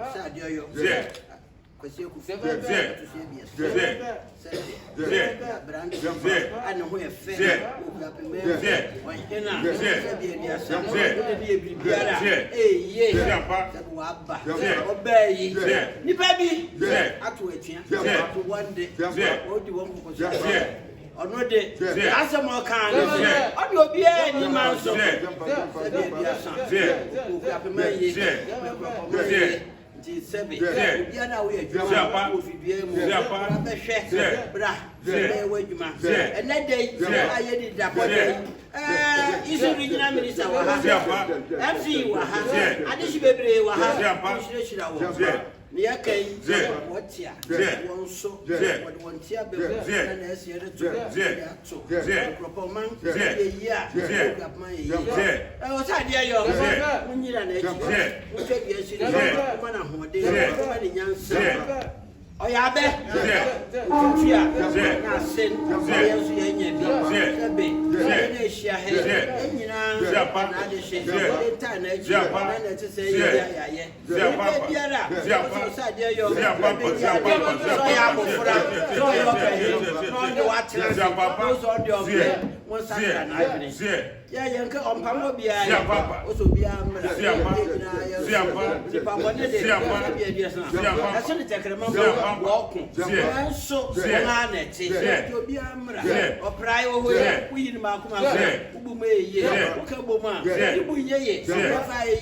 Oseadeeyo Kwasi Akuffo and who have fed Sebi, Yana, we are and that day, I did that. Is a regional minister, MC, I did baby, what's here? One so, one tear, and as yet I was idea your when you're an edge, which I oh, yeah, bet. Yeah, send yeah, young on Pamobia, also be a walking. So, to be a or prior way, we in Makuma, Ubume, Ukaboma, Ubuye, Fire,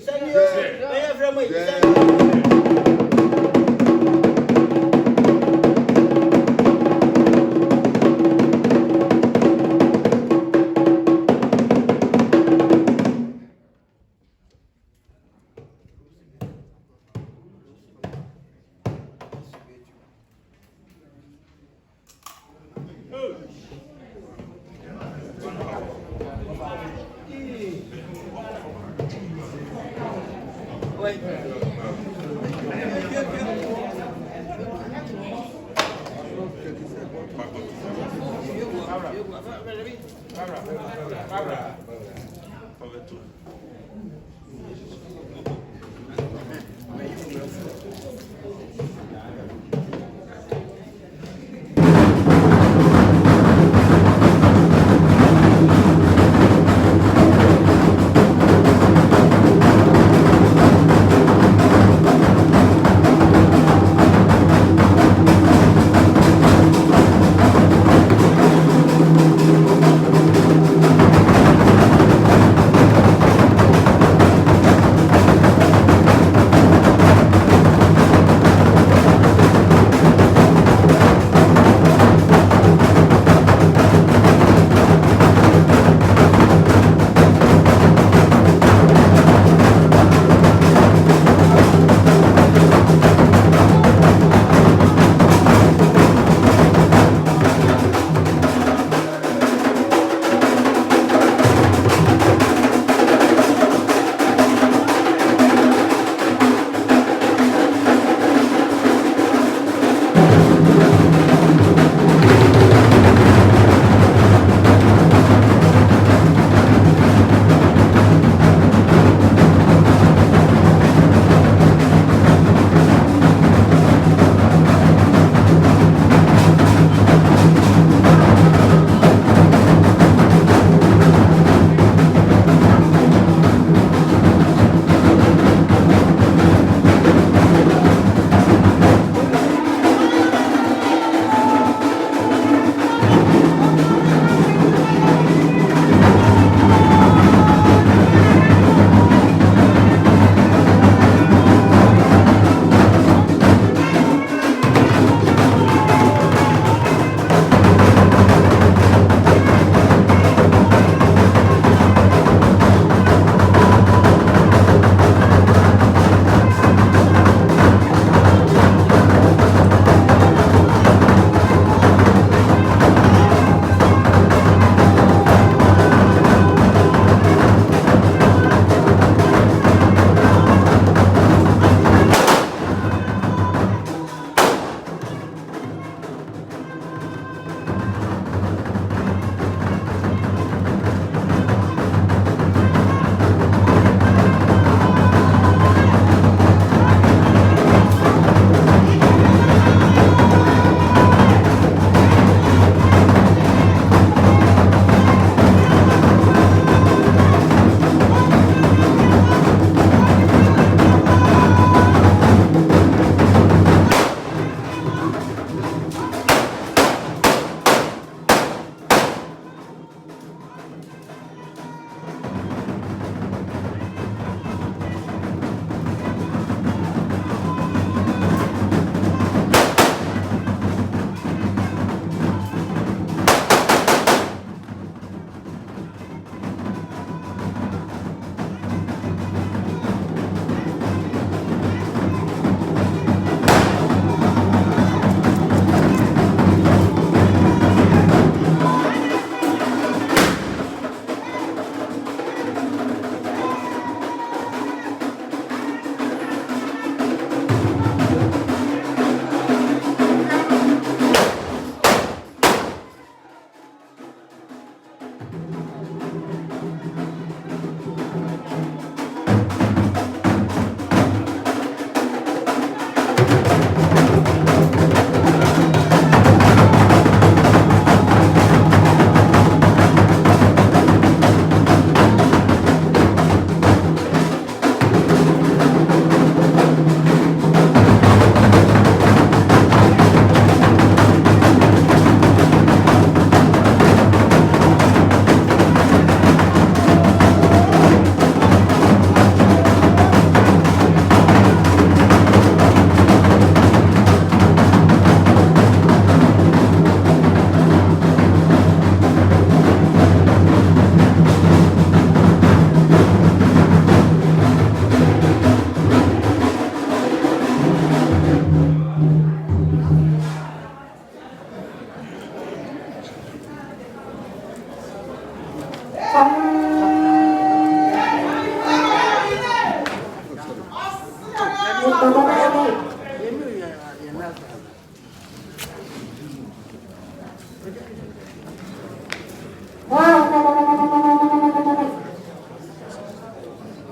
Send you.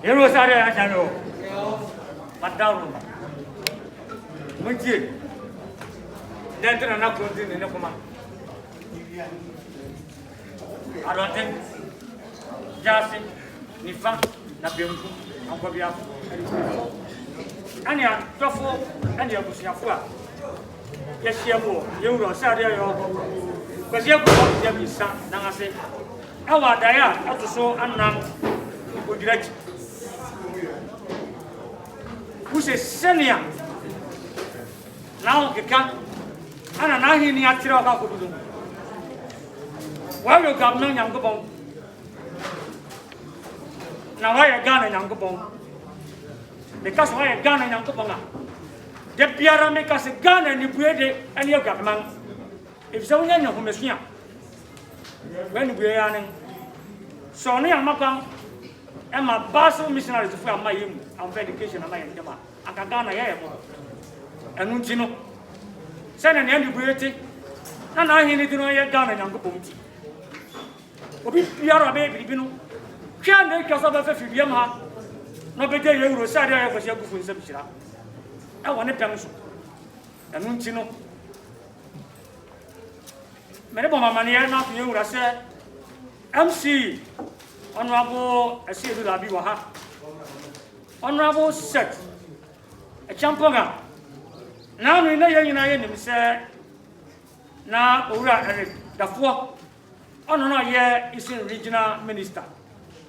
Hero Sari Achano. Madame. Munji. Then to an upload in the command. I don't think Jasin, Nifa, Nabiunku, Uncle and your Toffo and your Bushafua. Yes, you will say, because you have your son, now I say, our Daya, also unknown, would direct. Who says, Senior? Now you can't, and an eye in the actual Hakudu. Why you got no young bone? Now why a gun and young bone? Because why a gun and young bone? The Piara make us a gun and you create it and you got man. If so, you know whom is here. When we are in so near Macam and my basel missionaries for my education and my Yama. I can gun a hair and Untino. Send an end create it, and I need to know your gun and young bone. Piara baby, you know. Can't make us of a few Yamaha. No better you will say I was your good for some. I want a pencil. And Untino. Many of my money are not you, I said. MC, Honorable Oseadeeyo Kwasi Honorable Set, a champion. Now we know you know, say, now, Ura, the four. Honor here is in regional minister.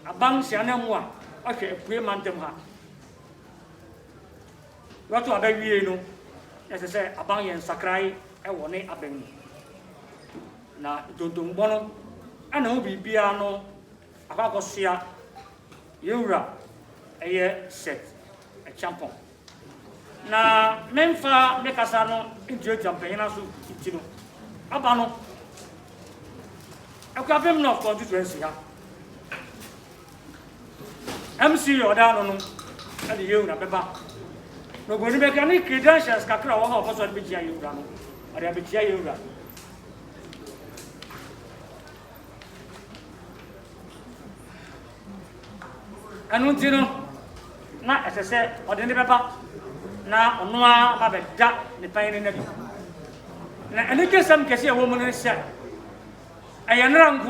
A bank, Sianamwa, okay, payment them. What to a baby, you know, as I say, a bank and Sakrai, I want it up in. Now, don't bono, and who be piano, a Kakosia, Yura, a year set, a champion. Now, Memfa, Mekasano, into Japan, you know, Abano. Okuapehene of constituency. MC or down on the Yuna Beba. No good mechanic credentials, Kakra, or also be Jayura, or the Jayura. And Untino, not as I said, or the Beba, now on Noah, have a duck, the pain in the and it gets some case a woman is said. I am not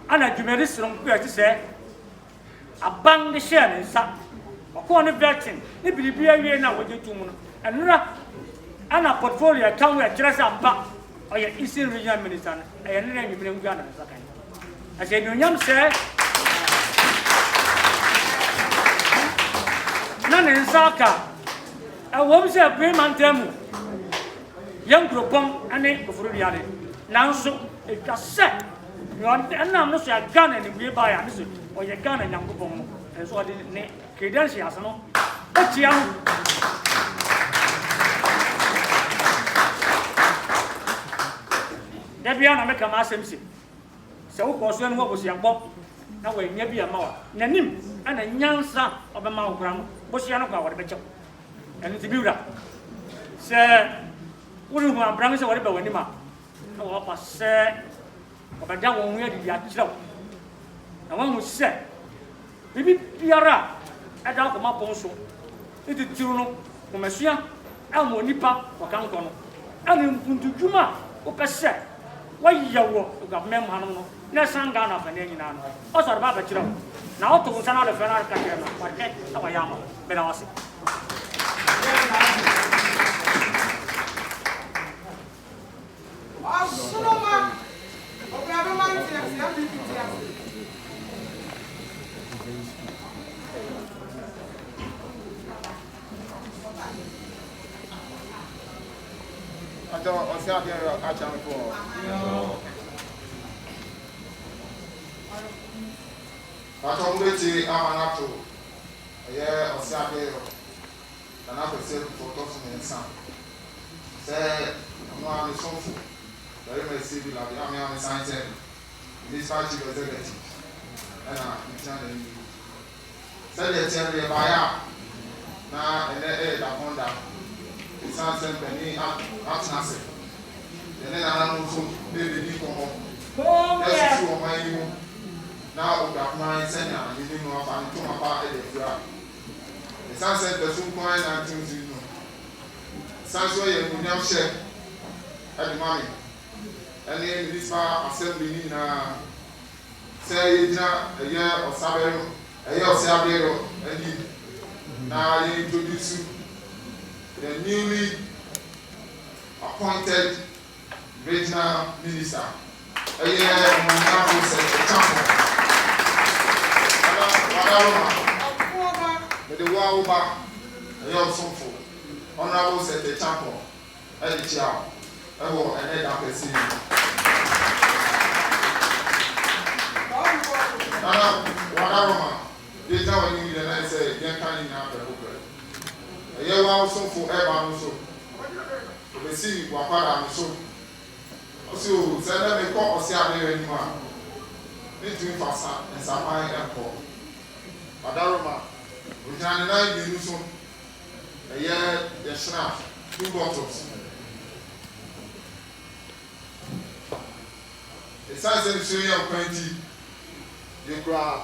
going to do from where to say a bang the share and sap. A corner vetting, it will be a year now with you two moon. And a portfolio account where dress up back or your Eastern Regional Minister. I am not even going to I said, no, young sir. None in Saka. I won't say a payment demo. Young Gropon and a Fruity. Now, so it just said, you are not say a gun and we buy a missile or your gun and young Gropon. And so I didn't credentials, no. But young. Debiana make a mass MC. So, person what was young Bob? Now, we may be a mouth. Nanim and a young son of a mouth ground, Bosiano power, the better. And it's a builder. Sir, wouldn't you have branded whatever when you are? No, I said, but that one where the actual. And one was said, Bibi Piara, at our Maponso, it is Juno, Commercia, Elmo Nipa, or Cancono, and in Puntuma, or Pesset. Why you walk, got Memhano, Nesangana, and Yanano, also about a child. Now to Sana the Ferrari Catena, but head of a Yama, Benawasi. Oseadeeyo Kwasi Akuffo. Atongweti amanato. Oseadeeyo. And I said for talking in sound. Say, no, I'm a soulful. Very much civil, I'm a science. This party was executive. And I'm telling you. Say, they tell me about now, and then upon that. It's not simply nothing. And then I don't know, baby, come home. That's true, my you. now Okuapehene send a you know of and to my part the grab. The sunset the soon coin and things you know. Sanso ye munyam share at the money. And then this far assembly say a year or Sabero, a year of Sabero, and now you introduce the newly appointed regional minister. A year the Wauba, a young sonful, honorable set the chapel, and the chow, and head up a scene. Whatever, this now I need and I say, young canning out the book. A year also for ever also. The sea, Wapara, so. So, send them a call or Oseadeeyo anymore. Need to fast and Sapai Airport. Padaroma, we can deny the news. A year, the snap, 2 bottles. The size of the showing of 20, you grab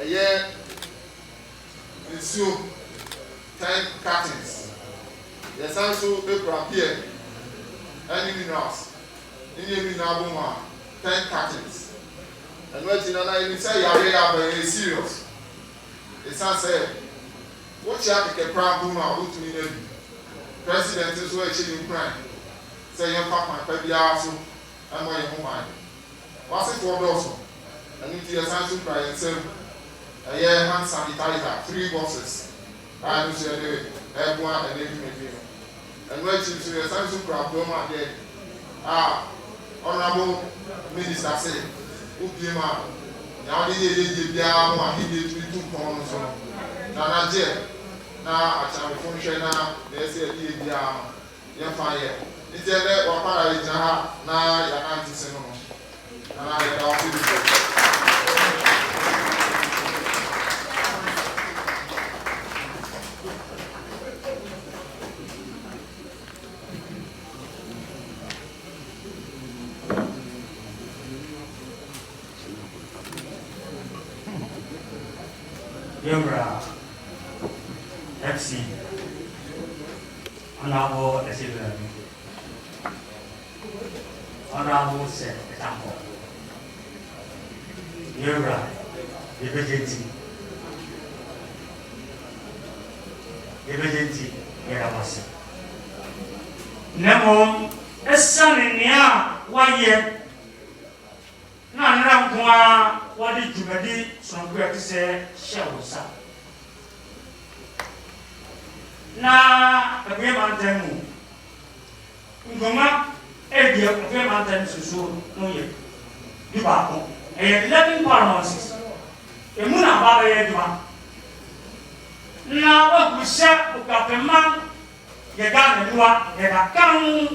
a year, and so 10 cartons. The size of the grab here, any minerals. In the Nabuma, 10 cartons. And what you know, you say you are very serious. The son said, what you have to get proud of, who to me, President is where she in crime. Say your papa, baby, also, and my home. What's it for also? And if you are something cry and say, a year hand sanitizer, 3 boxes. I will say, everyone and everything. And when you say, something cry, Honorable Minister said, Upima, now the Biama, he did 2 pounds. Now, I shall be function now, they say, Biama, your fire. It's a day or para now, your auntie said, and I Yura FC Honorable President Honorable Secretary Yura Emergency Yaramasi Nemo Esaninia Waye na nrampoa wadi djumadi sonko akise shawusa na ekwe mantemu ngoma edia ekwe mantemu susu no ye diba ko 11 parliaments emuna baba ye diba na wa kusha ukapema ye ga diwa ye ga kan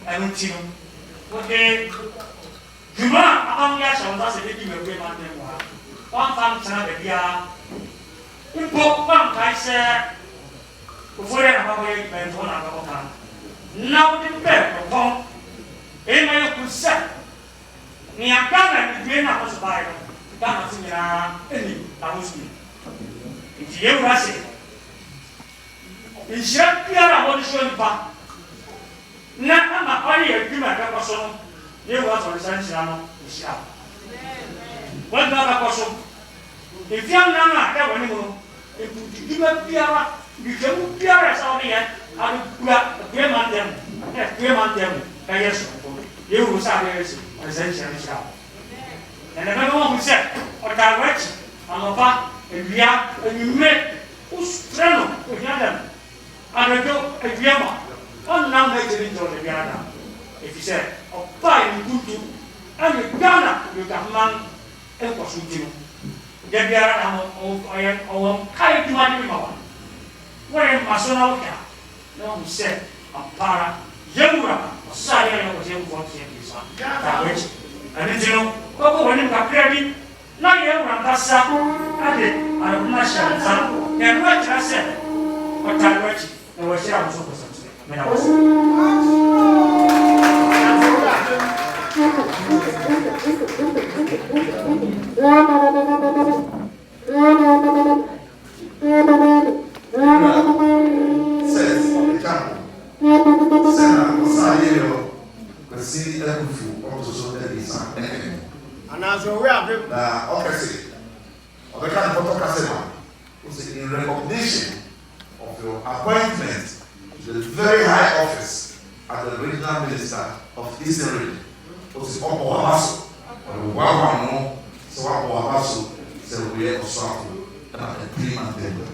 emuntino oke Juma abang ya shawusa se di ekwe mantemu wa fam tsana be dia Ipo bang kaise ufure na baba ye bento na baba kan na udi pe ko e ma yo kusa ni akana ni be na ko sbai no kana sinya eni na musi nti ye urase inshira piara woni sho npa na ama kwani ye bima ka ko so ye wa so sanshira no inshira wanda ka ko so ifiam na na ka woni mo Iba biara, bijamu biara sahaja ya, ada pula kemantem, kaya semua. Ia urusan dia sih, ada saya. Dan mereka mau usah, orang kawat, apa, dia, ini, ustrano, kenyatan. Ada tu, dia mah, orang nak jadi jodoh dia ada. Efisien, apa yang kudu, ada gana, juga mang, ekosistem. Dia biara orang kaya di mana memang, orang masuk nak, orang mesti apa, jauh saya yang macam buat yang bisa. Tapi, ada jenuh, kau orang tak kredit, nak yang orang dasar, ada masyarakat, yang buat rasa, macam macam, orang siapa masuk besar, mana masuk. Says on the chapel. Senator Oseadeeyo Kwasi Akuffo also there is an enemy. And as we have Now, okay, the kind of Okasema was in recognition of your appointment to the very high office as the regional minister of Eastern Region. Was the Opo Hamaso, or the Wawano, so Opo Hamaso, so we are also a 3-month table.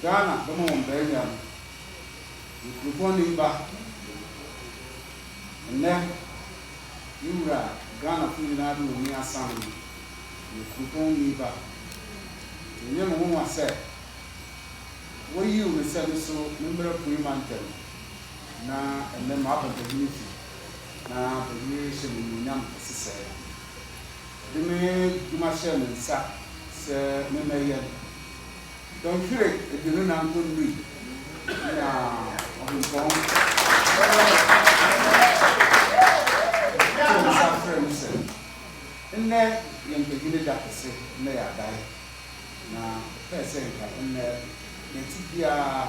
Ghana, come on, baby. You go on back. And then you are Ghana feeling out of me as something. You go on back. And then one said, what you said so, remember of Fremantle. Now, and then up at the unity. Now, the relation in the young sister. The man, you must share and say, Memorial. Don't feel it if you don't know how to read. In there, young beginner that say, may I die. Now, person in there, it's Tia,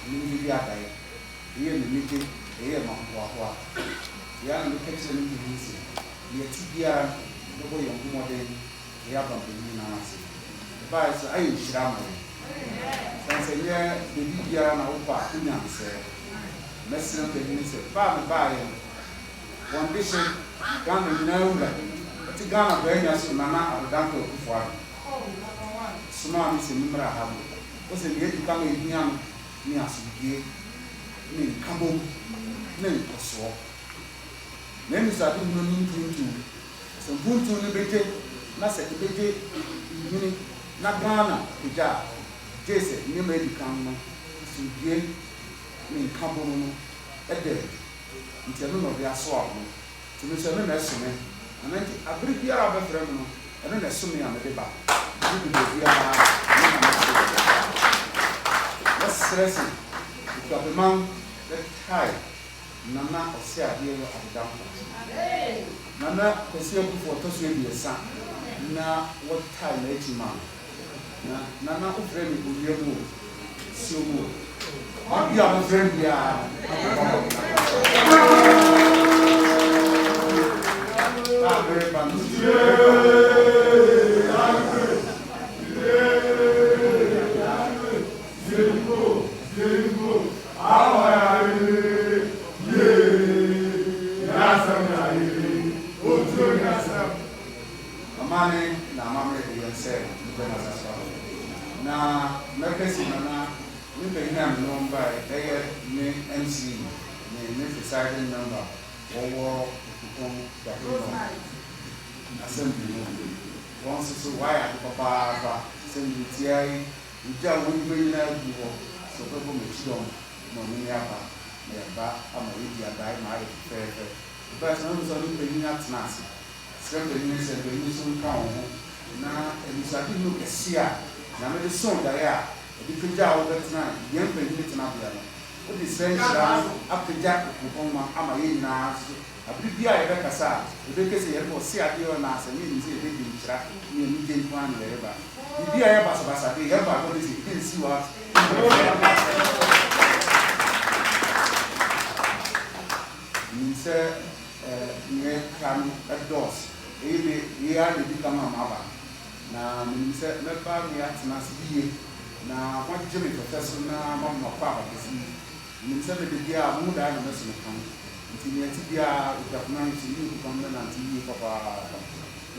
Mindy die. Here in the meeting, here, Mamma. Young the kitchen in the easy. Yet, Tia, the way of more than the other beginning. So I use Shama. Since a year, the Libya and Opa, Indian said, Messenger of the Minister, Father by one bishop, Ghana, but the Ghana very much Mana or Danko before. Summa is a member I have. Was a year to come in young, near Sugi, named Cabo, named Oswald. Names are doing to some Buntu Libete, Nasa Libete, na Ghana, Ija, Jesse, new medical, Sugi, in Cabono, a day, until none of their swab, to be seven estimate, and then I bring the other friend, and then assuming I'm a debate. Let's stress it. If you have a man that high, Nana Oseadeeyo Kwasi Nana Kwasi Akuffo to swear be a son. Na what time 80 man. Nana friend will be able so good. I'll be our friend. Na mekesi na we be here number me MC me presiding number owo kupon da assembly once so why at papa assembly ti uja won be na duwo so pe mo me chiom no me aba me ba ama we dia dai ma re fe But I'm not being at Nancy. Several years and the mission count. Now, and you start to look at Sia. Now, the song that I have. If you job that night, young people in Abia. What is saying up to Jack on my Amaya? A pretty eye like a sa, the because he was Oseadeeyo Nas and you see a big track near Median Plan wherever. The dear Bassa, they have what is it? See what? You say, you can at doors. We are the become a mother. Now, you said, let me at Nasi. Now, what Jimmy Professor now, Mamma Papa is. You said the dear Muda and Messi. Tibia documentary you come and TV papa.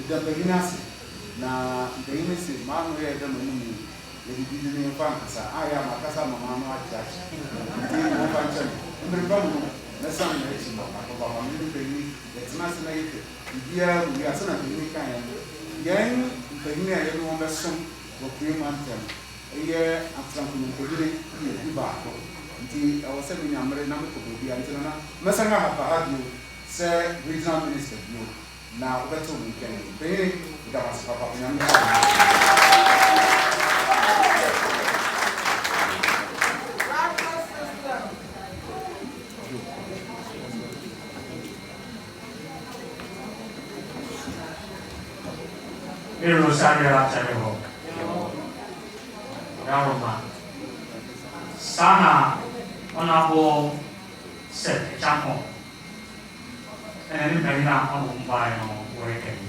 The beginners na the innocent man where the money the beginning fantasy. I am a casa mamma church. The function. And the problem, the son makes him papa. It's not like dear, we are son of the kind. Young, the near everyone was some for 3 months. A year after communicating, you back. I was saying, I'm very number to be until now. Massanga have you say regional minister. Now, that's all we can pay. That was Papa. Sana Honorable Seth Chamo and Melina on Mumbai working.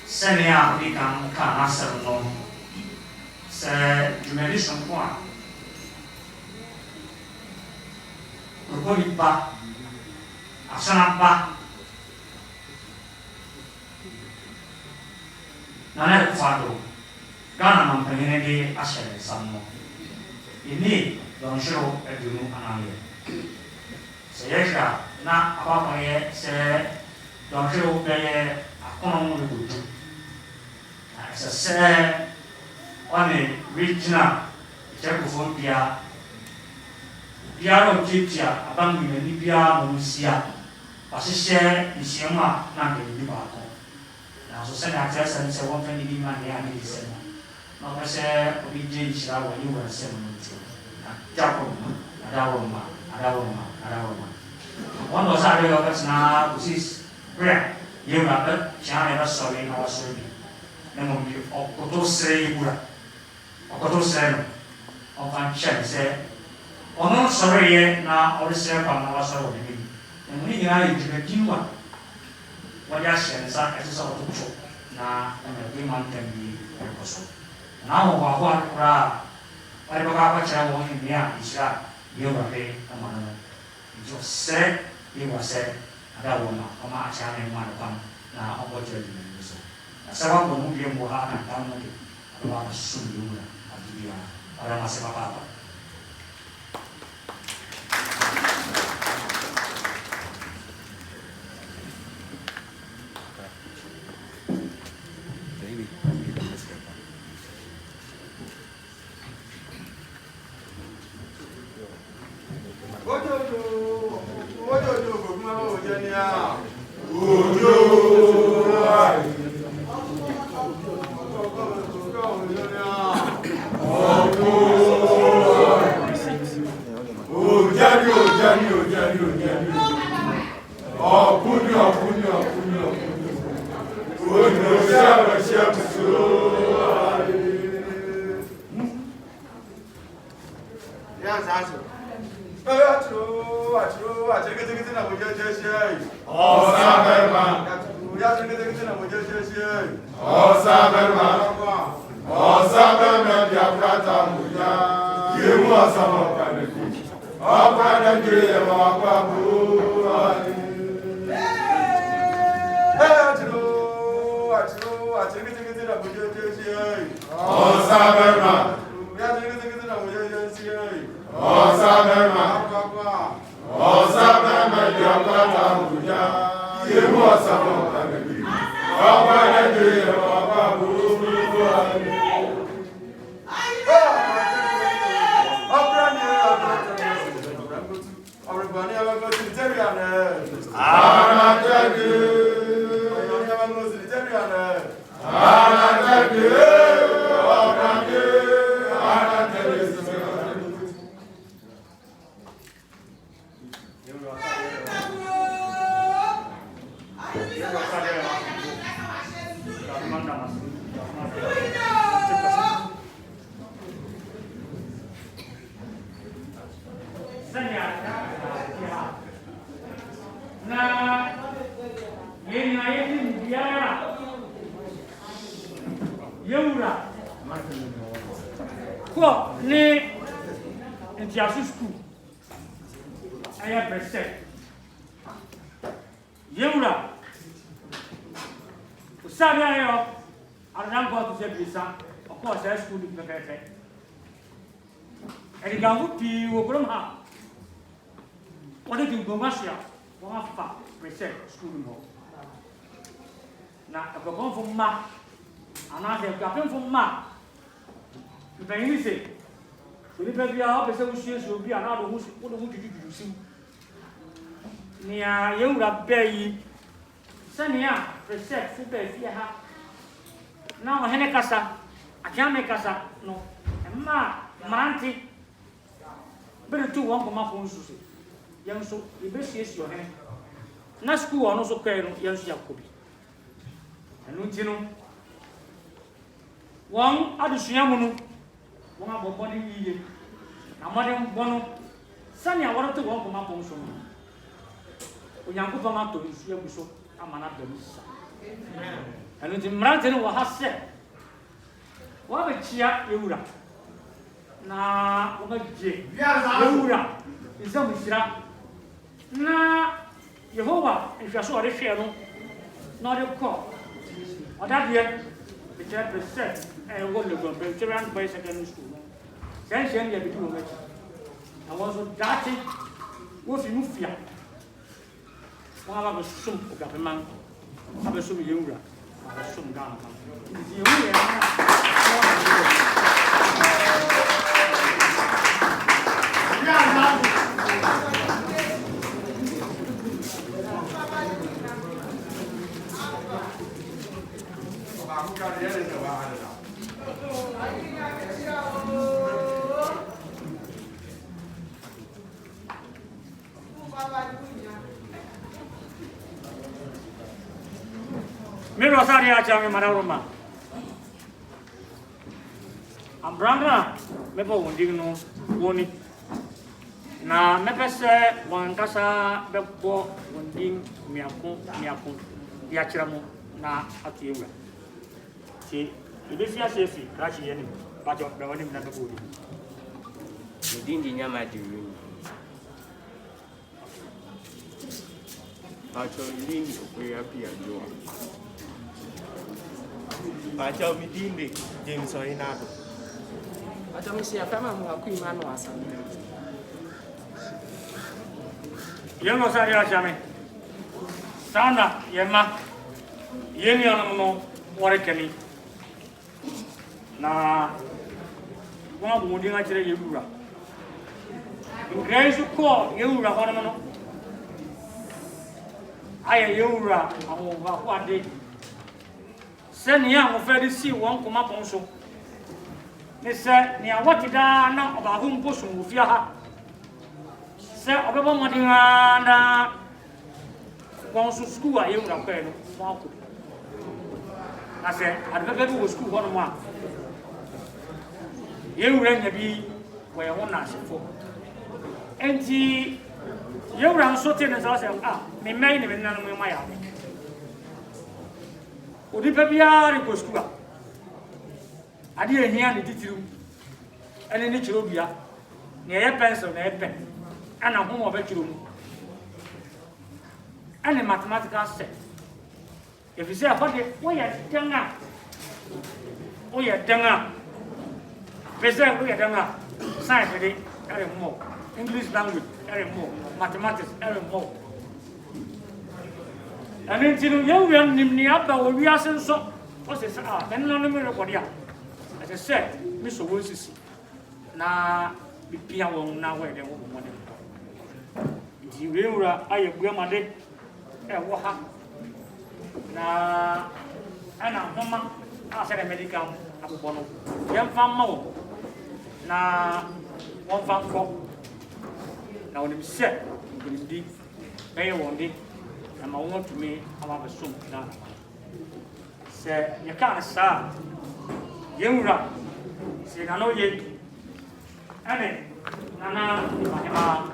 Senia become Canasa no say medicine one. We call it back. Asana back. Nana Fado Ghana Mampany Asher Samo. Ini don't show a do an say extra na about my say don't show a common good. As I say on a regional Jacophobia Piano Kitia, abandoning Libya, Musia, Pasisha, Isiama, Nandi Libato. Now, so send access and say 120 money and December. Now, I say, we did shower when you were 7 months. Adawoma. One was out of us now, which is bread. You have it, China, sorry, our serving. Then will be Okotose, Okotose, of Fanchen said, oh, no, sorry, now, all the serve on our sorrow. And we are in the Jima. What Yashan is a sort of choke. Now, and the 3 months can be possible. Now, what I don't have a child in the Isha, you were paid among them. It was said, you were said, and that woman, a match having one come now, opportunity. Some of the movie will have and down about soon you at the Aramasapa. Ah! School. I have percent. Yura. Oseadeeyo, I don't go to say this. Of course, I school is perfect. And the government will come up. What did you go Russia? 1.5% school more. Now, if I come from Ma, and I say, from Ma, you can say. So the baby are up as we will be another who's what would you do? Near you have bay. Sanya, reset, football, fear. Now, Henekasa, I can't make us no. And Manti. Better to one from my phone. Young so, the best is your hand. Na school and also care young Jacobi. And you know, one other Shiamunu. One of body eating. A madam Bono, Sunny, I wanted to walk from my phone. When you put on to his young so, I'm an abdominus. And with him, Rantin will have said, what a cheer, Yura. Now, what a jay, Yura is some Mishra. Now, Jehovah, if you saw the share, not your call. Or that year, the chapter said, and what you go to run by secondary school. Then she ended up doing it. I was so dirty, with you fear. While I was some government, I was some younger, I was some down. Mero sari aja me mana rumah. Ambranga me po wonding no woni. Na me pese wan kasa be po wonding miako dia chiramu na atiwa. Si ibesi asefi kachi yeni ba jo be woni na be ko di. Ndindi nyama diwi. Bacho ndindi okuya pia joa. Bacho midindi James Orinado. Bacho misia kama mwakuimano asante. Yengo sari aja me. Sana yema yeni ono warekeni. Na kwa mundinga chire yebura. Ngresu ko yebura hono mono. Aya yebura amu ba kwade. Senia mo fedi si won koma ponso. Ne se ni awatida na obahu mposo mufia ha. Se obebo modinga na ponso school a yebura ko eno mo akọ. Na se adbebe bi wo school hono mo a. Yewura nya bi we ho na asefo. Enti yewura nso te ne so se me mai ne me nanu me ma ya. Odi pe bia ri ko school a. Ade ehia ne titiru. Ene ne chiro bia. Ne ye pencil na ye pen. Ana ho mo be chiro mu. Ane mathematical set. If you say about the we ya danga. O ya danga. Present we ya danga. Science de ere mo. English language ere mo. Mathematics ere mo. And then you will nimni up or we are so. What's it? Then no me record ya. As I said, Mr. Wilson. Na bipia won na we de wo mo de. Di wewura aye buamade e wo ha. Na ana homa I said a medical abono. Young farm na one farm crop. Now when you say you did pay one day, and I want to me I have a soon done. Say you can't say you run. Say I know you. And Nana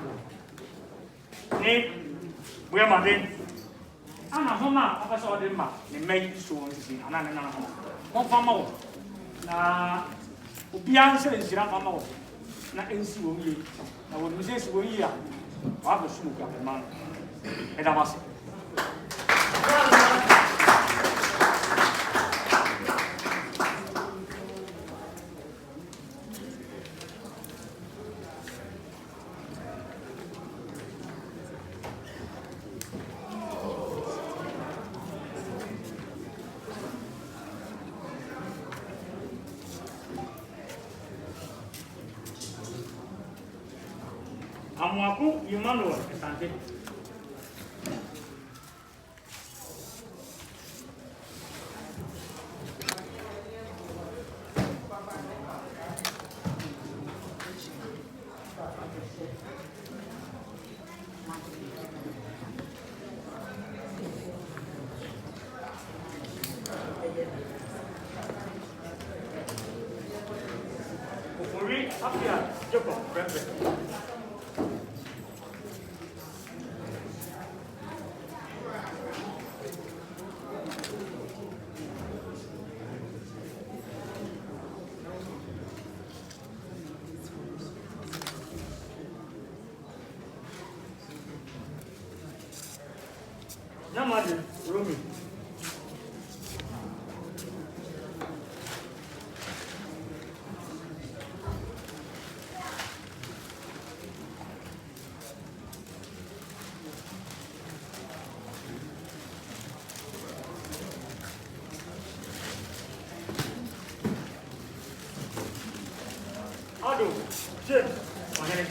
where my day? I'm a home. I saw them. They made so easy. And I'm one farmer. Na Ubianse is your farmer. Na NCO. Now, when we say we are, I have a smoke of the man. And I must. Awukudae Emmanuel Asante. Ofori Apia Jacob Brembe. Namadi Rumi. Ado, Jim, Mahene.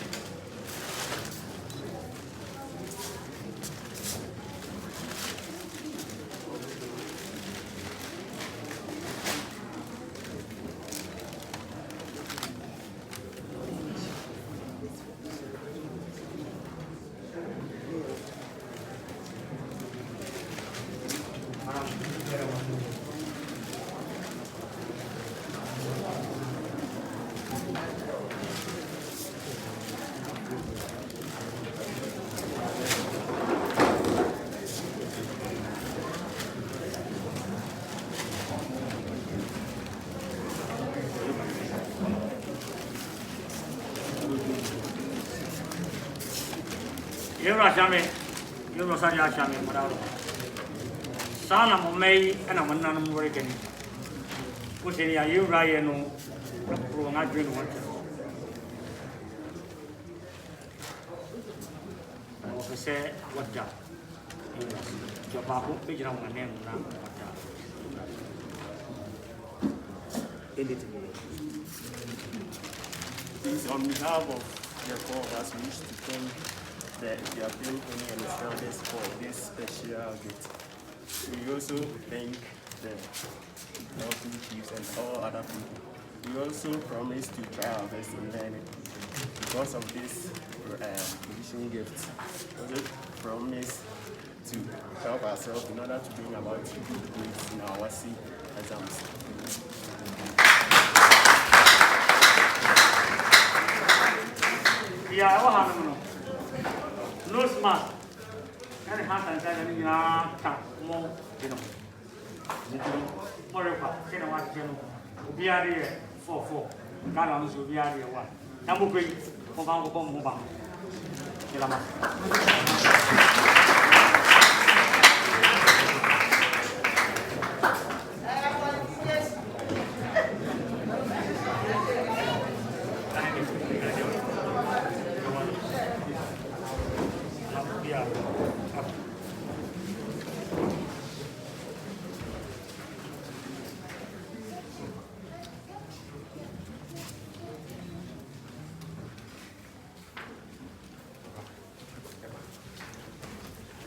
Yura Shami, Yura Saja Shami, Madaro. Sana Momay and a Manan Murican. Pusinia Yura Yeno, Runga Green Water. I say, what job? Your Babu, figure out my name now. Please, on behalf of the four of us, we wish to thank the Okuapehene and his elders for this special gift. We also thank the helping chiefs and all other people. We also promise to try our best in learning. Because of this provision gift, we also promise to help ourselves in order to bring about good grades in our WASI exams. Yeah, what happened? No smart. And half and seven in our tap more, you know. More of a general general. We are here 4-4. Galons will be here 1. Number 3 for Mobile.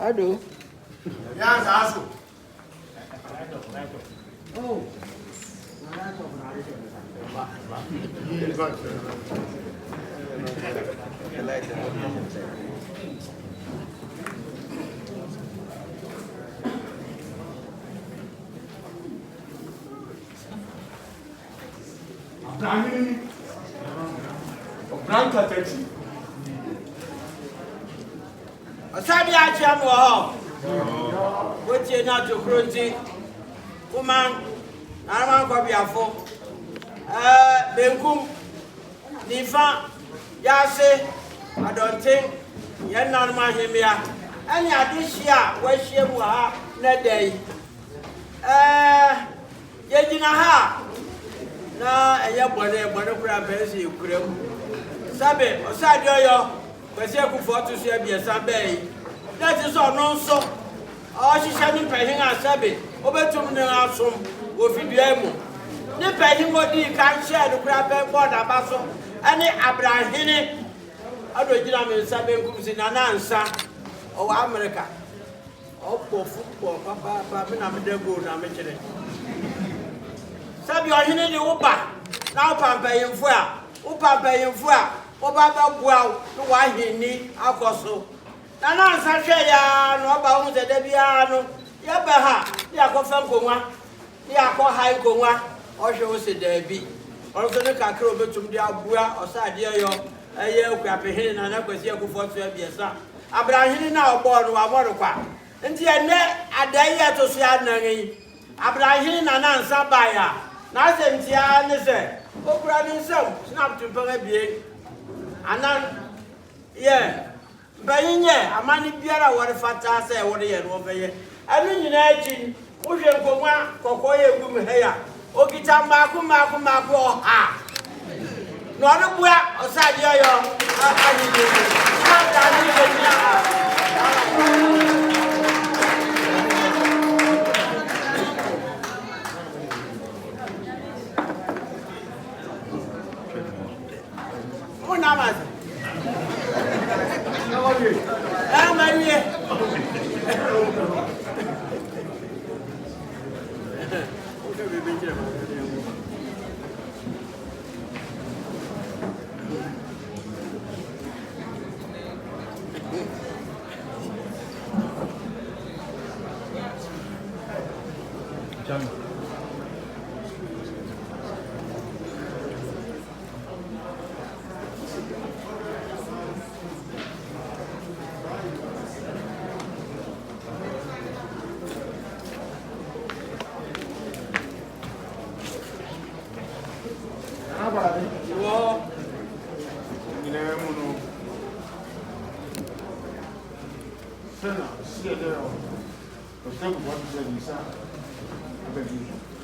Ado. Yes, Asu. Oh. Oseadeeyo Acham wo wotie na to kronti kuman arama kwabiafo benkum nifa yase adonten yennan ma hemia ani adehia wahie mu ha na dai yegina ha na eye bone kura bensi kurem sabe Oseadeeyo Kwasi Akuffo to so abiesa bai that is all no so she shani pehin asabe obetum ne asom ofidua mu ne pehin godi kan share do kura be board abaso ani Abrahene adogina me sabe nkum si na nansa o wa America o po football papa me na me de go na me kire sabe ohene ni wo ba na o pampayimfo a oba ba bua no wa hini akoso na nansa hwe ya no oba hu ze da bia no ya ba ha ya ko fa nkonwa ya ko ha nkonwa o hwe o se da bi o so ne kakra obetum dia bua Oseadeeyo eye Okuapehene na Kwasi Akuffo to abiesa Abrahene na obo no wa bodo kwa nti ene adai to so ya nan Abrahene na nansa ba ya na asemtia ne se okura ni nsam snap to mpaga bie anan bayinye amani biara wore fata se wore ye no beye anu nyina achi wo hwe nkonwa kokoye egum heya okita maku ha no anu bua Oseadeeyo ani ni na ni benya Namaz. Maria.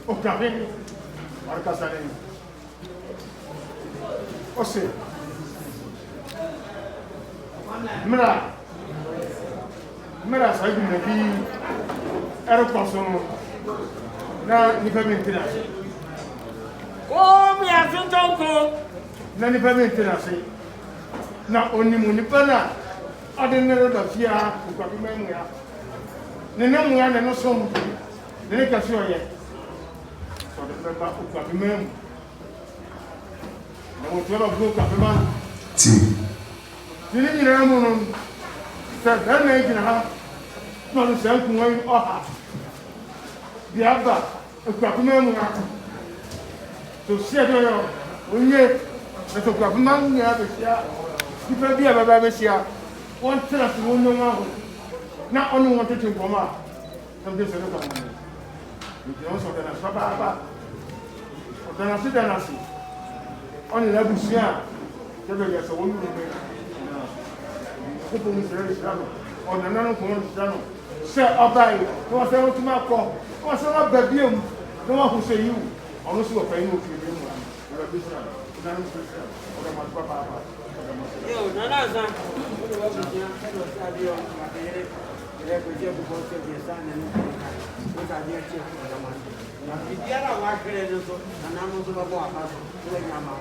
Okuapehene arkasane ose mera sa ibi nabi erkoso na nipa mentina o mi asuntonko na nipa mentina se na onimu nipa na adennere da fia Okuapehene ya ne namu ya ne no som ne kasi oye so de ba Okuapehene na mo tuwa bu Okuapehene ti ni nyina mu no sa da na gina ha no no sa ku won oha biaba Okuapehene mu ya to sia do yo onye na to Okuapehene ya be sia dipa bia baba be sia won tira si won no ma ho na onu won tete ngoma na de se do ka mo ni de on so de na baba o de na si de na si on la busia de be ya so won no be ko po mi se ra on na no ko no sano se obai no se won tuma ko o se na ba biem no wa ho se yu onu si wo fa inu fi bi mu ra bi sra na no se o da ma baba yo nana za ni wa busia no Oseadeeyo Kwasi Kwasi Akuffo to abiesa na ni Oseadeeyo che ko ma na biara wa kire no so na no so ba bo aka so ko nyama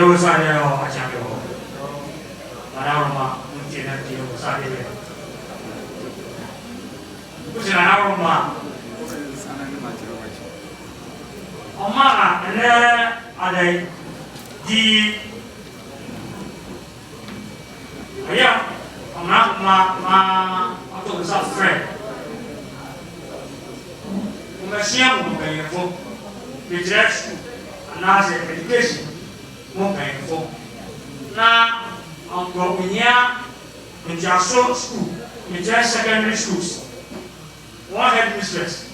Oseadeeyo Kwasi Akuffo. Manaroma mungkin nanti Oseadeeyo. Bukan manaroma. Omara ada di ayam atau besar friend. Umesiam mungkin info, business, anase education mungkin info. Na angkau punya menjadi school, menjadi secondary schools. One head mistress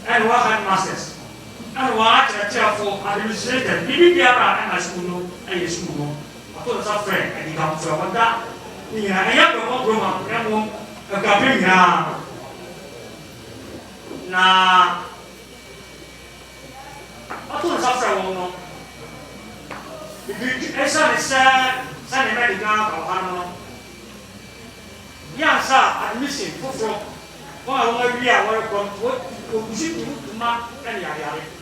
and one head masters. And what for administrator, maybe biara and my school and your school. I thought it's a friend and he comes from that. I have the one grown up, I won't a cabin now. Now, I thought it's a friend. If you say, send a medical or young sir, admission for one year, what should you do to mark any area?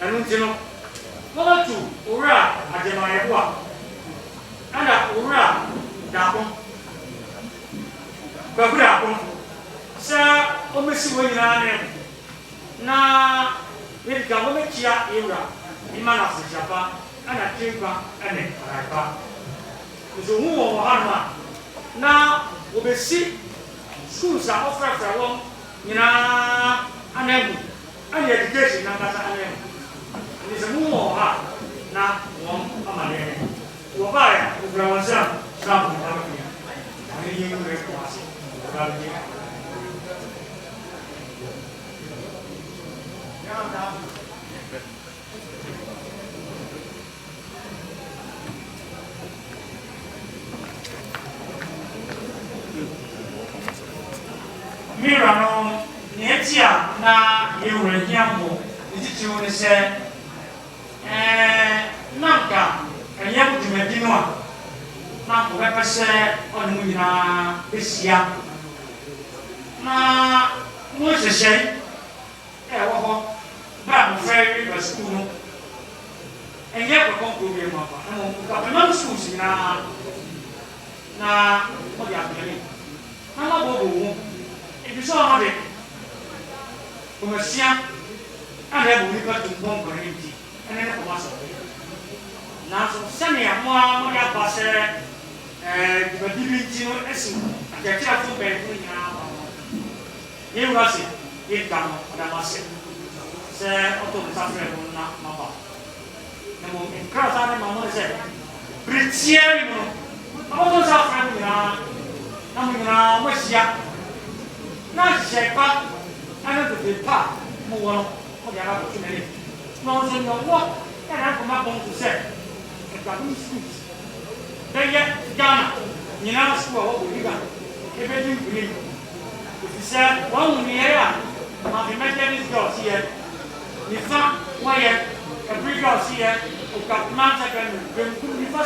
And you know, what to Ura at the Mayabua and a Ura Dapon Babapon, Sir, almost when you are now with government here, Ura, in Manas Japa, and a Timba and a Rapa. The woman Hama now will be sick. Schools are offered for one, you know, and education, and it's a more hard, not one Amane. Wabaya, who was up, some of them. I mean, you make was Mirano, Nietzia, na you were young, is it you say? Nanka, a young to Medina, not whoever said on Muna this year. Na, what's the shame? But very was school. And yet, we're going to be a mother. Schools now. What are you doing? If you saw it, from a siam, I have we got to bomb community. And then a muscle. Now, so Sunny, I'm more passe, the divinity, and the careful bed. You was it come, and I must say, Otto the suffering will not mama. No more in cross on Mamma said, Britziano, all those are friendly now. Now, what's ya? Not shake back, I don't do part, more of the opportunity. Nonsense, no what, and I come up on to say, a garden schools. They yet Ghana, you know, school, what we got. Everything green. If you said, one year, my mechanic girls here, you found why a big girls here, who got mounted and been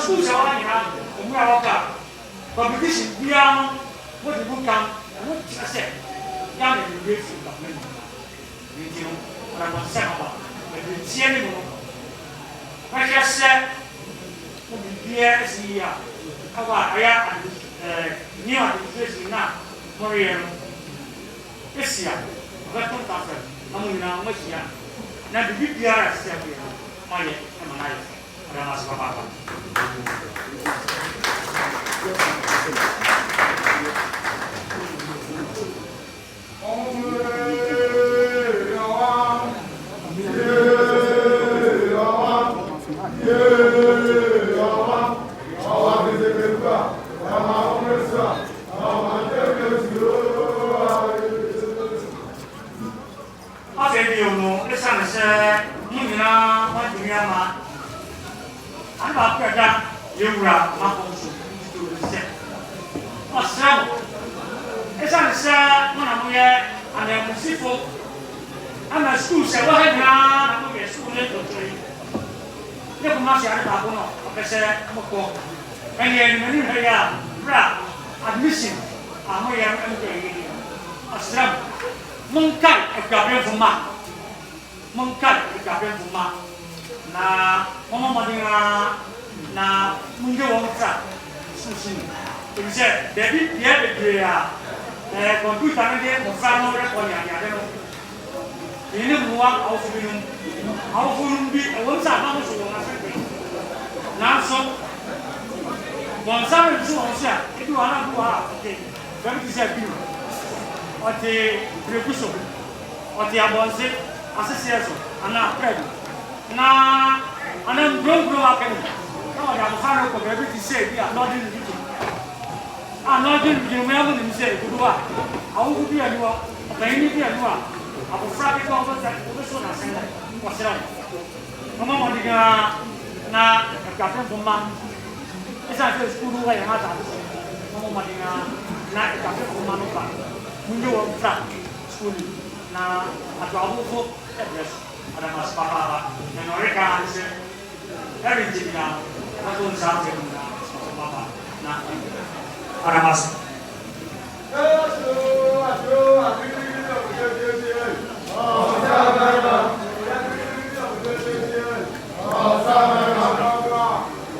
schools are on here, and we are all got. But because we are what the book come, and what I said, down in the grave of the you know, what I was saying about. The Tianimo, I just said, here is the Hawaii and near the now, Maria. This year, what don't happen? I'm now much young. Now the big year is still here. My life, and I must go back. I'm a school, so what have I'm a school little tree. You must have a bono, I said, Moko. And then when you hear rap, admission, I'm here a slum. Monkai, a cabin for ma. Monkai, a cabin for ma. Now, Mama madinga na munge wonsa sushi. Ibise debi dia bedia computer ne de mo fra no record ya ya no. Ini muwa awfunum bi wonsa na mo so wona se. Na so wonsa me so wonsa edu ana bu ha okay. Bem ti se bi. Oti prekuso. Oti abonse asese so ana pred. Na ana bro akene. Na o da mo faro ko be ti se bi a nothing to do. Nothing to do me am ni se kuduwa. Awu bi anuwa. Bayini bi anuwa. Abu fra bi ko so so na se na. Ko sira. Mama mo diga na ka fra bomba. Esa se skulu ga ya mata. Mama mo diga na ka fra bomba no ba. Munyo wo fra skulu na atu abu ko address. Ada mas papa na noreka anse. Everything na aku sabe na papa na ada mas.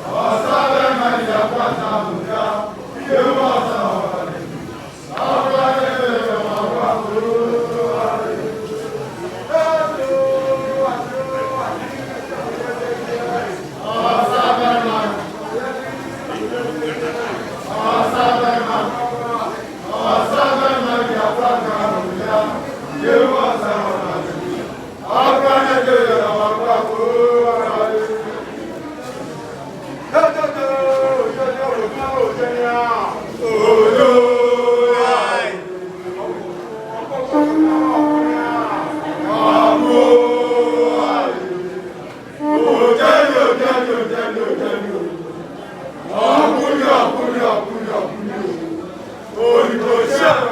Oseadeeyo Kwasi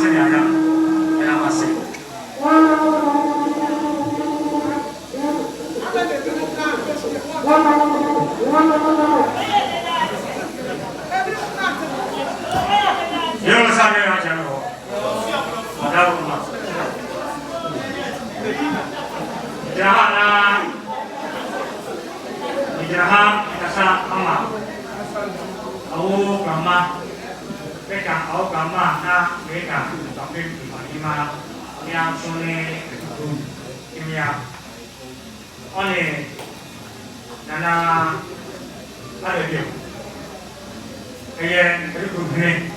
se ne aka ɛna ma se Yo sa me ya chano ada rumah jahan jahan kasa ama au kama mereka au kama na mereka tapi lima yang sone itu kimia oleh nana ada dia kayak itu begini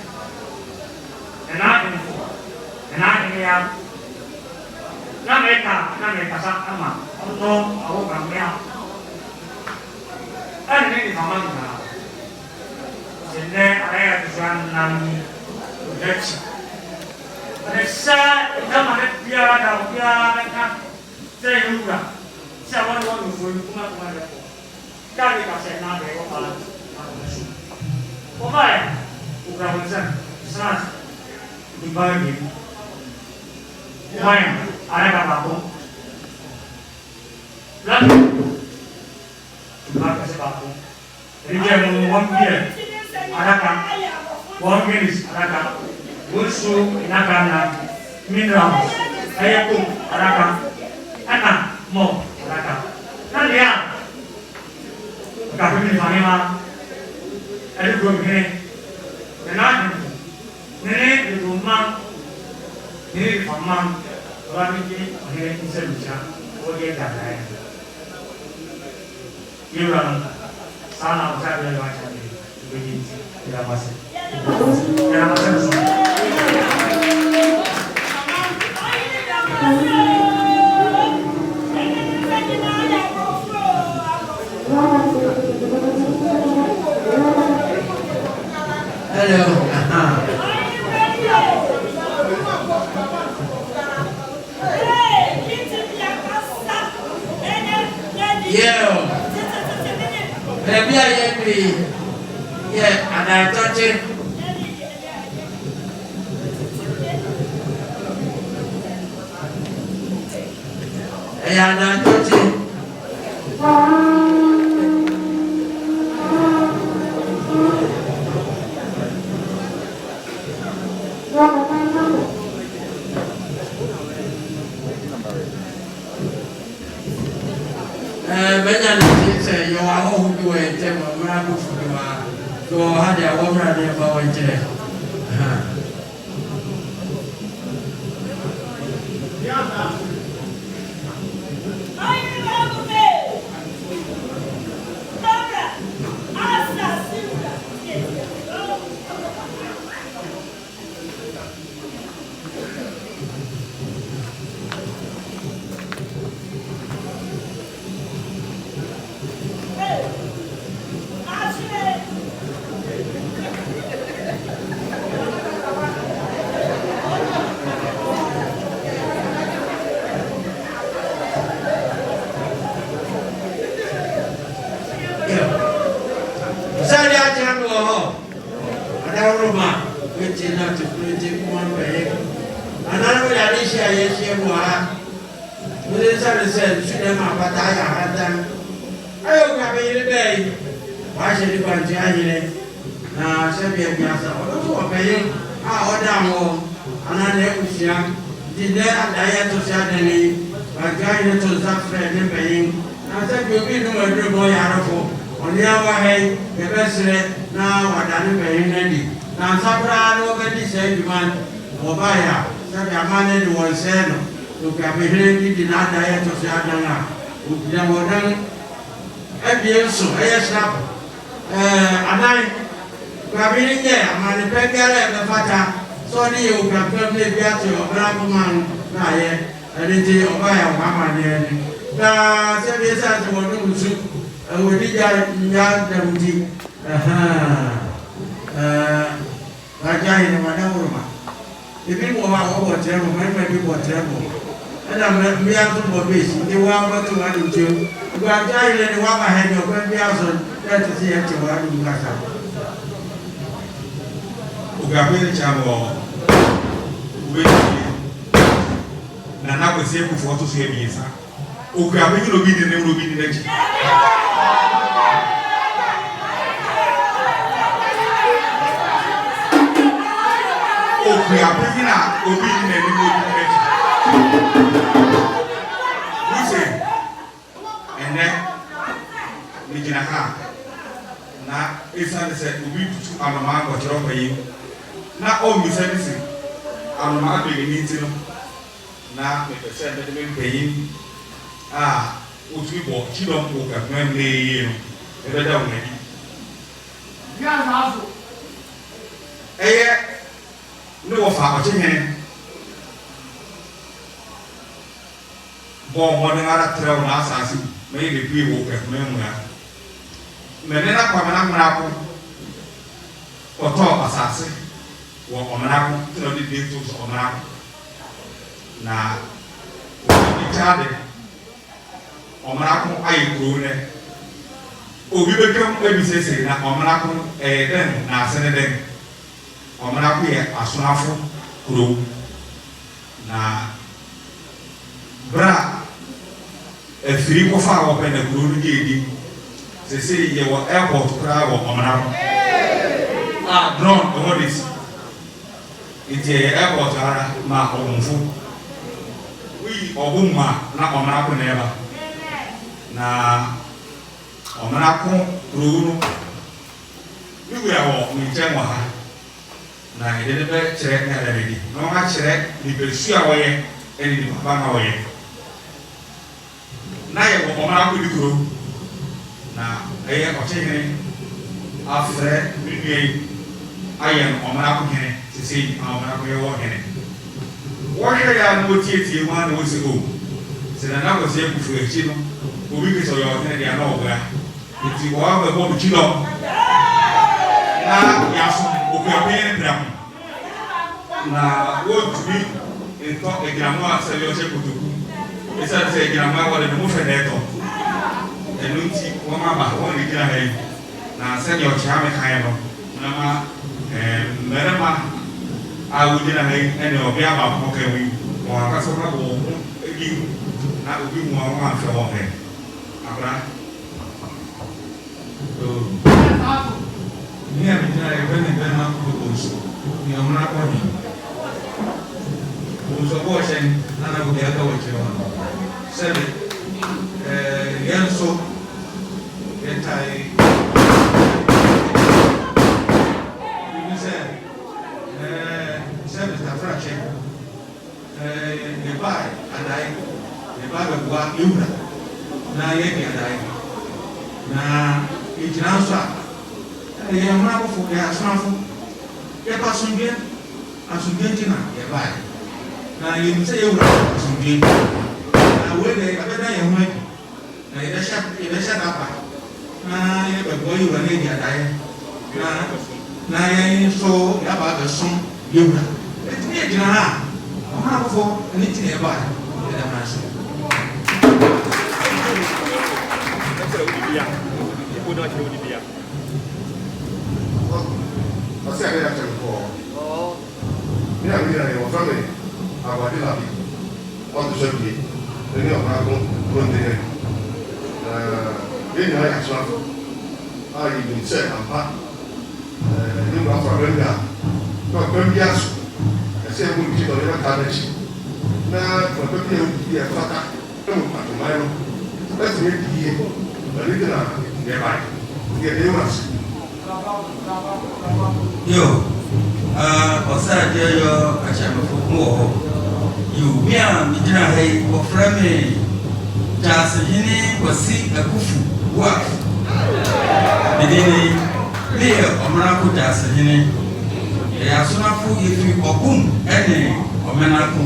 nana ini yang na mereka sama untuk aku kami ini di kamar kita sini ada tujuan nami udah ada kita mana biar kan saya juga siapa yang mau nusul kuma kali kasih nabe kepala apa ya udah sangat dibagi main ada apa lalu cuma kasih baku jadi dia mau dia ada kan uang genis ada kan musuh nakana mineral ayatku ada kan anak mau ada kan nanti ya kami di mana ada dua begini kenapa ini di rumah ini famam orang ini orang ini bisa boleh jalan iuran sana usah dia macam ni begini tidak masuk Hello. Yeah. Maybe I agree. Yeah, and I touch it. And I touch it. You are all who do it, you had a woman about it. Okuapehene di na daya to sia dana obia wodan ebie so snap anan Okuapehene nye amane pegere be fata so ni Okuapehene bia to obra man na ye editi obaya wa amane ni na se bi sa to wodu musu wodi ja nya damuti raja ni madawurma ibi mo wa wo tere mo me bi bo tere mo na me ya to bo base ni wa ba to wa ni jo gba ja ile ni wa ba he ni o pe bi aso that is here to wa ni ngasa Okuapehene chamo Kwasi Akuffo to so ebiesa Okuapehene obi di ne obi di n'echi Okuapehene obi di ne obi di n'echi Use ene mijina ha na isa se obi tutu anoma ko chiro payi na o mi se disi anoma be ni ti no na me pese de me payi otu bo chiro ko ka me ye no e be da wo ni ya na so eye ne wo fa o chihene bo mo ne ara trawo na asasi me le bi wo ka me mu ya me na kwa na mra ko oto asase wo omra ko tro di de to omra ko na o tade omra ko ayi kuro ne obi bekam ebi sese na omra ko den na asene den omra ko ye asonafo kuro na bra efiri ko fa wo pe na kuro ni di sese ye wo airport kra wo omra ko drone o this ite airport ara ma omunfu wi obumma na omra ko neba na omra ko kuro no wi awo mi chenwa ha na ide be chere na ready no ha chere ni be su a wo ye eni ni baba na wo ye na ye wo omra ko di kuro na eye ochehene afre bibie ayen omra ko hene sisi omra ko ye wo hene wo hwe ya no tietie ma na wo se o se na Kwasi Akuffo echi no obi ke so yo hene dia na obra iti wo ba bo chi no na ya so Okuapehene bra na wo tubi eto egramo asa yo se kutuku esa se egramo wa le mo fe neto enunti wo ma ba wo ni kira hai na se yo cha me kan no na ma merema awudi na hai ene obi aba ko ke wi mo aka so na wo egi na obi mo ma fe wo he abra to ni a mi na e bene bene ma ko ko so ni amna ko ni ko so ko shen na na ko ya ka wo che wa sebe yenso yetai service fraction nebai adai nebai bwa yura na yeki adai na ijinansa ye mna ko fu ya sanfu ye pasunge asunge tina ye bai na ye mse yura asunge na wele abeda ye hwe na ye sha dapa na ye bwa yura ne dia dai na ye so ya ba ga sun yura etini gina ha ona ko ni tini e ba e da na so Oseadeeyo Kwasi Akuffo ni ami ya yo family awade labi o to sebi ni o ma ko ndeye ni ya ya so ayi ni se ampa ni ba fa benga no benga so ese e mu ki do ya ta na chi na ko be bi e fata e mu pa to mai no ese ni di e ri na ye ba ye de wa yo Oseadeeyo Kwasi Akuffo mo yo mi a mi dina hai o frame Oseadeeyo Kwasi Akuffo wa bidini le omra ko Oseadeeyo ya sonafo yefi obum ene omenako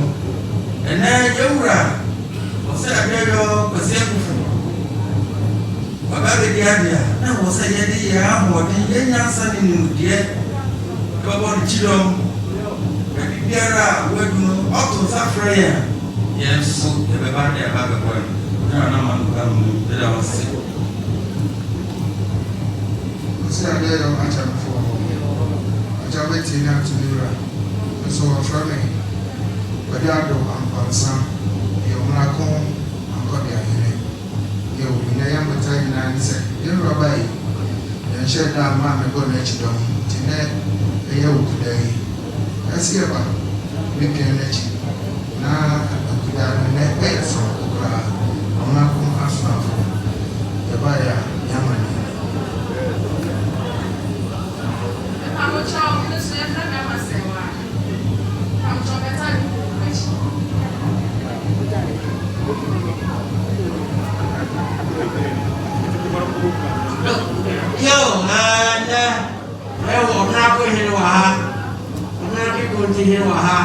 ene yewura Oseadeeyo Kwasi Akuffo baba be dia na wo se ye di ya amodi ye nyansa ni nudie baba ni chiro e biara wedu auto safre ya yes e be ba de ba be boy na man ka mu de da wase Oseadeeyo Kwasi Akuffo ajabeti na tunura so from me badiado ampansa share that man I go next to them. Tonight, Awukudae. I see about me being next. Now, Awukudae, and that from Okra. I'm not going to ask now. The buyer, Yaman. I'm a child in the same time. I'm a sewa. I'm a Yo, I'm not going to I'm not going to hear Waha.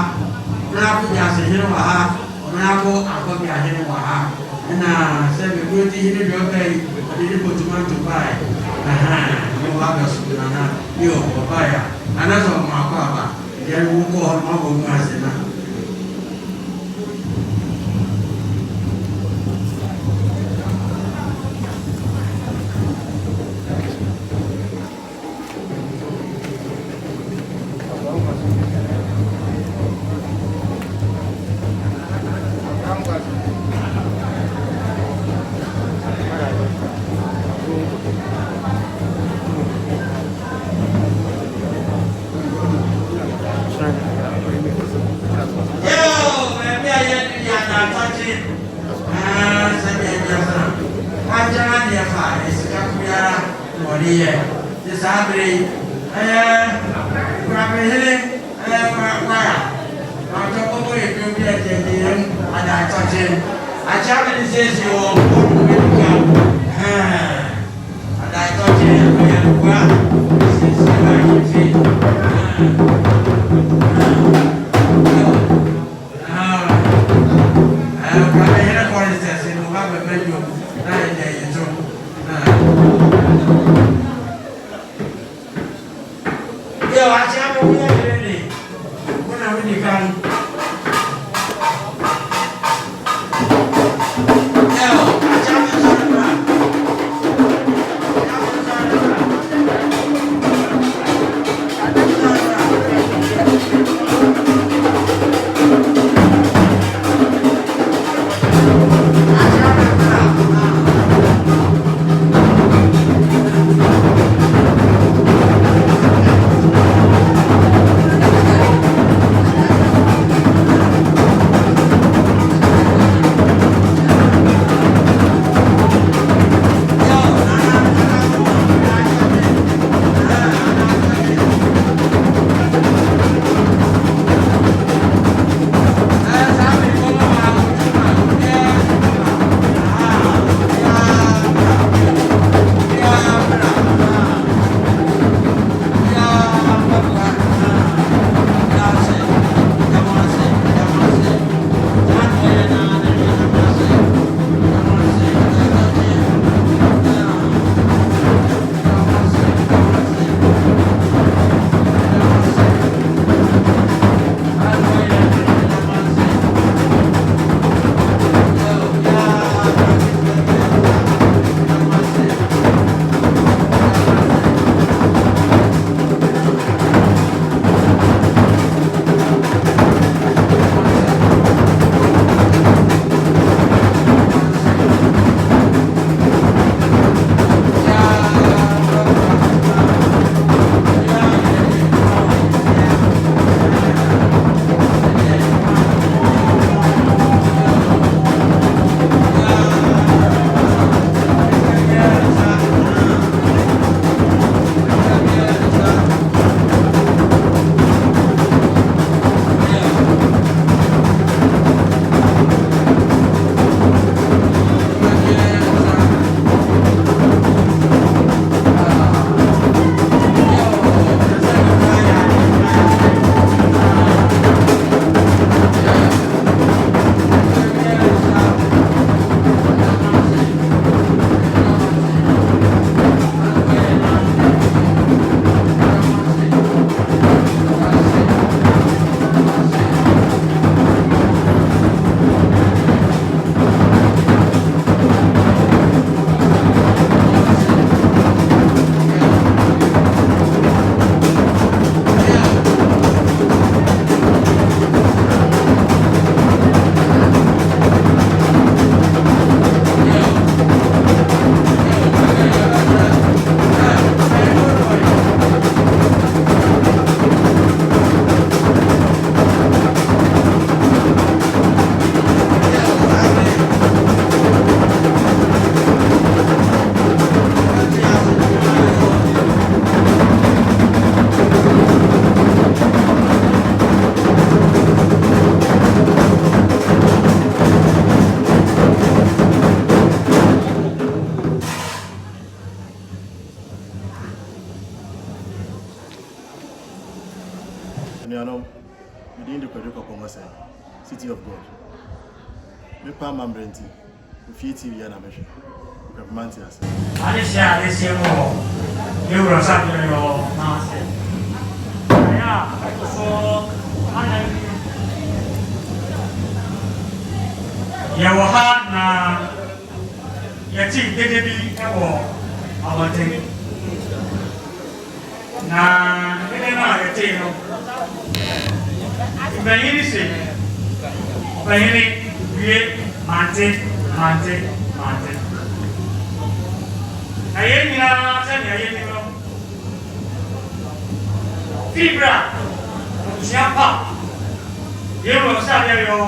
I'm not going to hear Waha. I'm not going to hear Waha. And I said, we're going to hear your pay. I didn't put money to buy. You have a school, you are a buyer. And that's all my papa. Then we'll go on my own master. City of God. Me pa mambrenti. Fi TV na me hwe. Government as. Alicia this year more. You were something your master. Yeah, so ya waha na ya ti dede bi ewo awonten na dede na ya ti no bayini se bayini wie mante ayeni na sani ayeni no fibra siapa dia belum sadar yo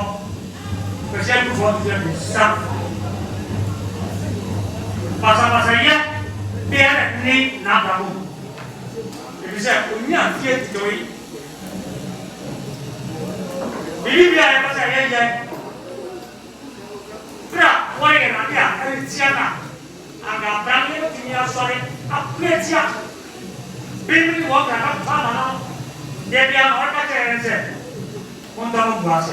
presiden buat dia bisa masa-masanya biar ni nak tahu bisa punya dia tidoi ini biar apa saya je berak wajah nanti ada siapa agak berani punya sore apa dia bini waktu apa mana dia biar orang kacau je untuk membuat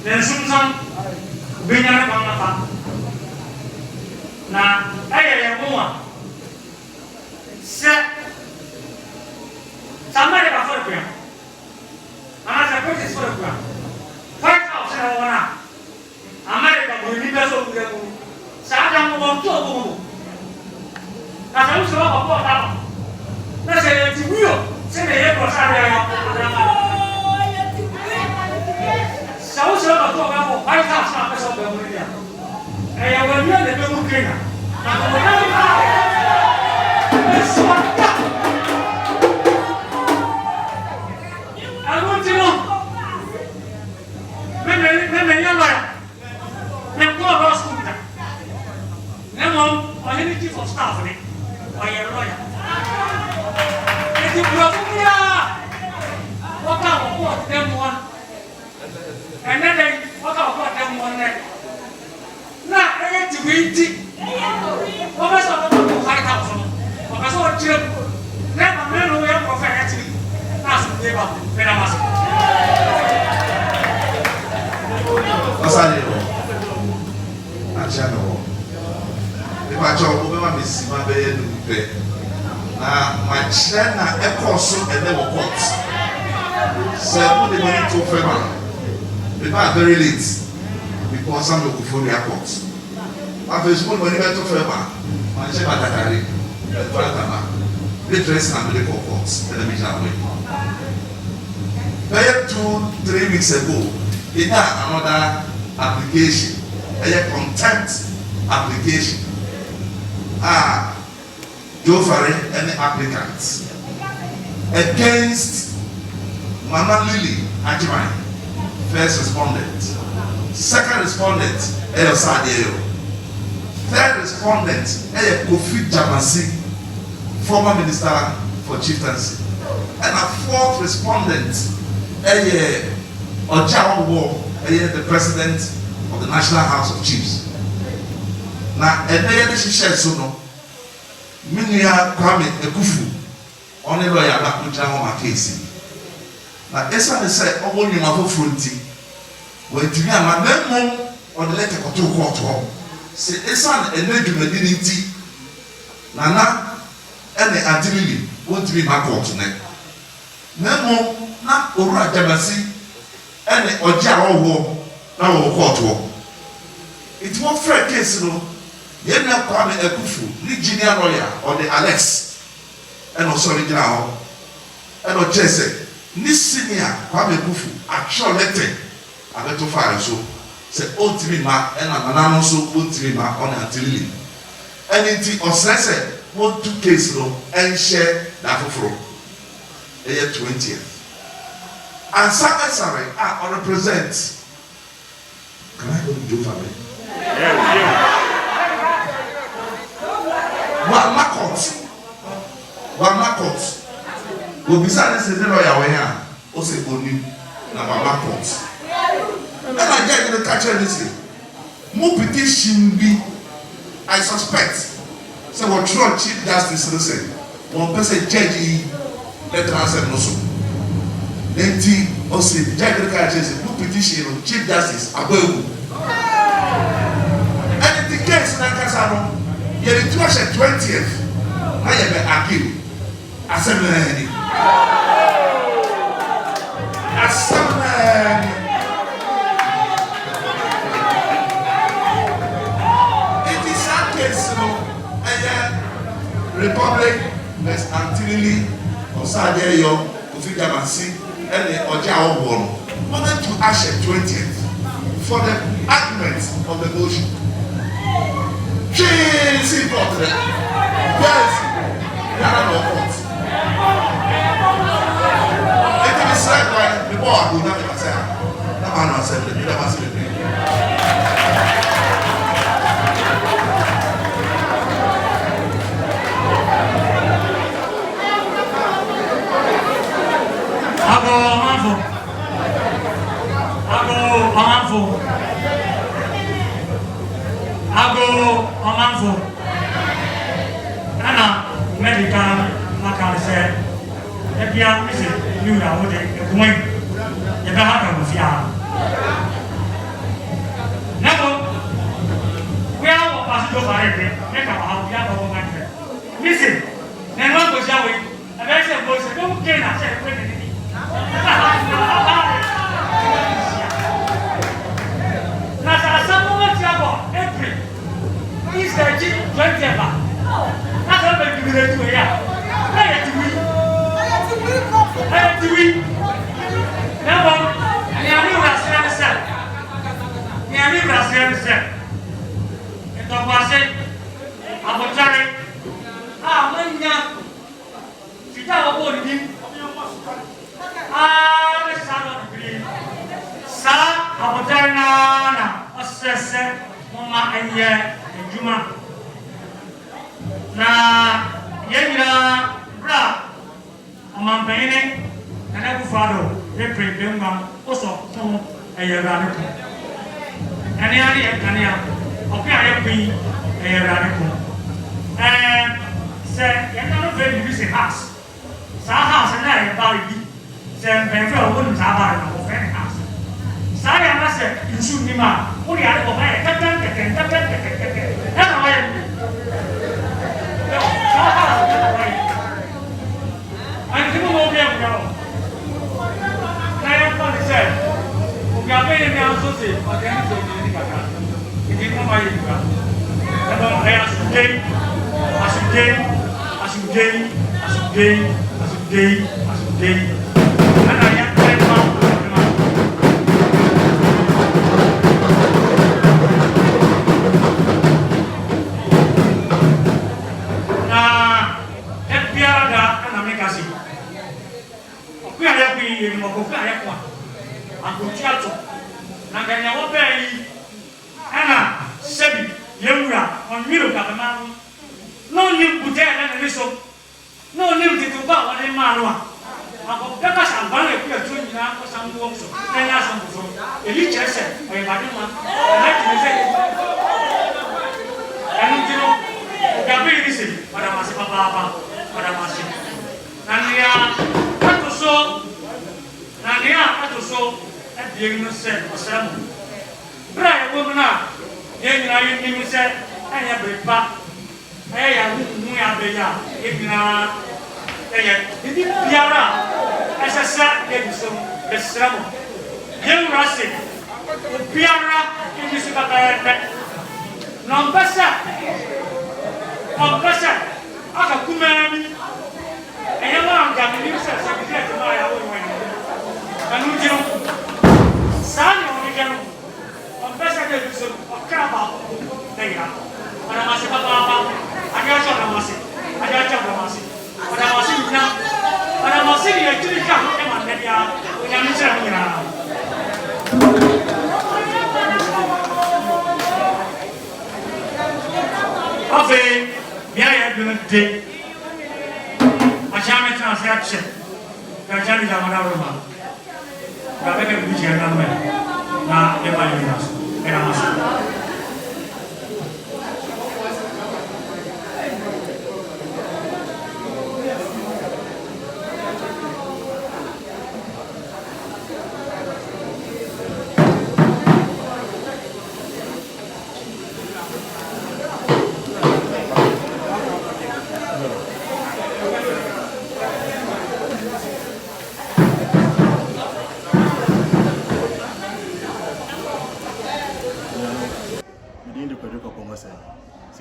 dan sumsang binyane pangapa na ayah yang mua se sama dia pasal dia anak saya pun sesuatu dia White House saya orang Amerika boleh besok dia pun saya jangan mau tu pun na saya usah apa tahu na saya tibuyo saya dia pasal dia Saya sudah tahu kamu, baik tak sampai sampai dia. Yang berdua lebih mungkin. Aku menang. Suara. Aku cuma. Memang yang lain. Yang gua harus kita. Memang orang ini chief of staff ni, orang lain. Itu berapa dia? Waktu buat demuan. And then they walk out what them one night. Nah, I get to read it. What was on the White House? What was on Jim? Never man who am perfect actually. That's what they want. When I was. Oseadeeyo. Achano. The macho over my miss my bed. Na my chair na echo and never court. So put the money to favor. We are very late because some of the phone airports. After school, when we went to Fema, my chef at Dakari, at Palatama, they dress and the courts and the major way. 2-3 weeks ago, they had another application, a contempt application. Joe Farre and the applicants against Mama Lily Ajimai. First respondent, second respondent, Oseadeeyo. Third respondent, Kofi Jamasi, former minister for chieftaincy, and a fourth respondent, Ojawo, the president of the National House of Chiefs. Now, she shared so no. Minia Kwame Akuffo, only lawyer that put down my case. Now, Esa said, "Oh, you have a fronty." When you are my memo on the letter to court, say Esa and then you didn't tea. Nana and the artillery won't be my court neck. Memo, not Ora Jamasi and the Ojawo war, now court war. It won't fair case, no. Yena Kwame Akuffo, Virginia lawyer or the Alex, and also original, and Ochese. This senior Kwame Akuffo actual letter I bet to fire so say ultimate ma and another so ultimate ma on artillery and it Osese want to case no and share that for the year 20th and sorry I represent. Can I go to Joe family? Yeah. One court. We decided to say lawyer we here. O say only na mama court. And I get the catcher this. More petition be I suspect. So what true chief justice listen. One person judge let us no so. Then Ose the judge who petition Chief Justice Awukudae. And in the case na Kasano, you the 20th. I am argue. Assembly. It is a case, Republic vs. Antilili, Oseadeeyo Kwasi Akuffo, and the Oja Obono. Wanted to ask 20th for the argument of the motion. Change important. Yes, there are no courts. It is said by the board who never said, "No man said it. Never said it." Ago Omanfo Anna medical Makan said if you are missing you are with it going you better have a fear. Never we are passing over it make our house ya go man listen then one goes away and I said boys don't get I said anything He's the chief 20 that's how they do it to here. I had to win. Now, and the person, Abotari, Mania, Fita Body, the son of the green. Sa Abotarina, Assessor, Mama, and yet. Juma na yengira bra Okuapehene na Akuffo reprepemba oso fun eyera ne ko ene ari e kania opi aye pin eyera ne ko se yenna no very busy house sa house na e ba bi se mbenfe owo ni sa ba na ko fe house sa ya na se insu ni ma o ri ari ko ba e tatan and people will be able to go. I am said, Okuapehene now so say, but then it's only the it didn't come by you. And I am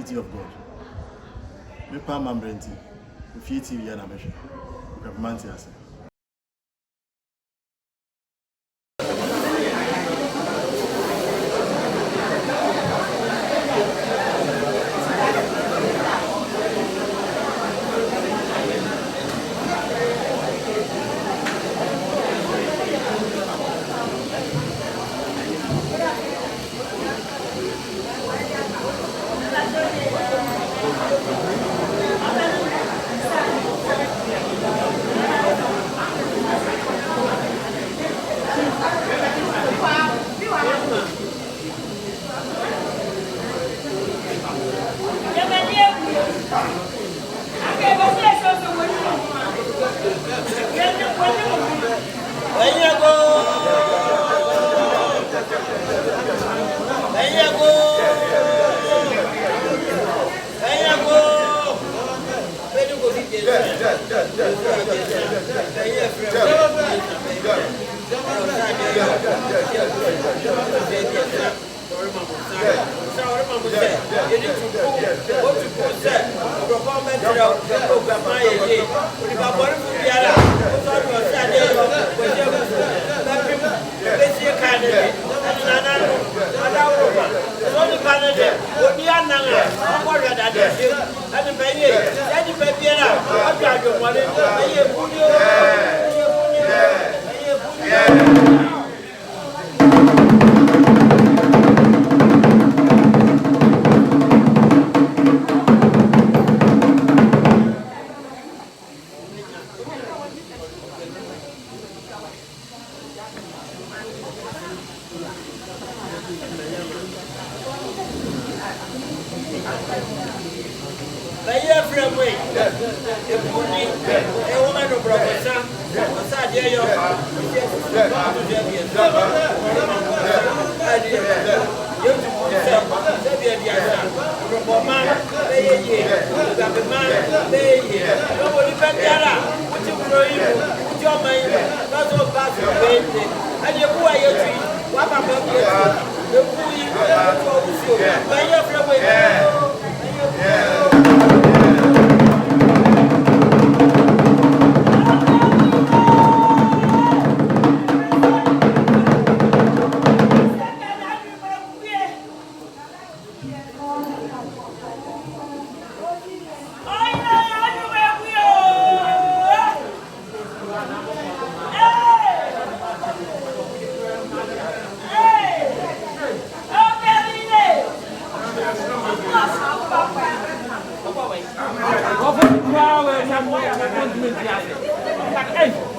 city of God. Me pa mambrenti. Ofie TV ya na meshe. Okuapehene ase. Oseadeeyo Hey!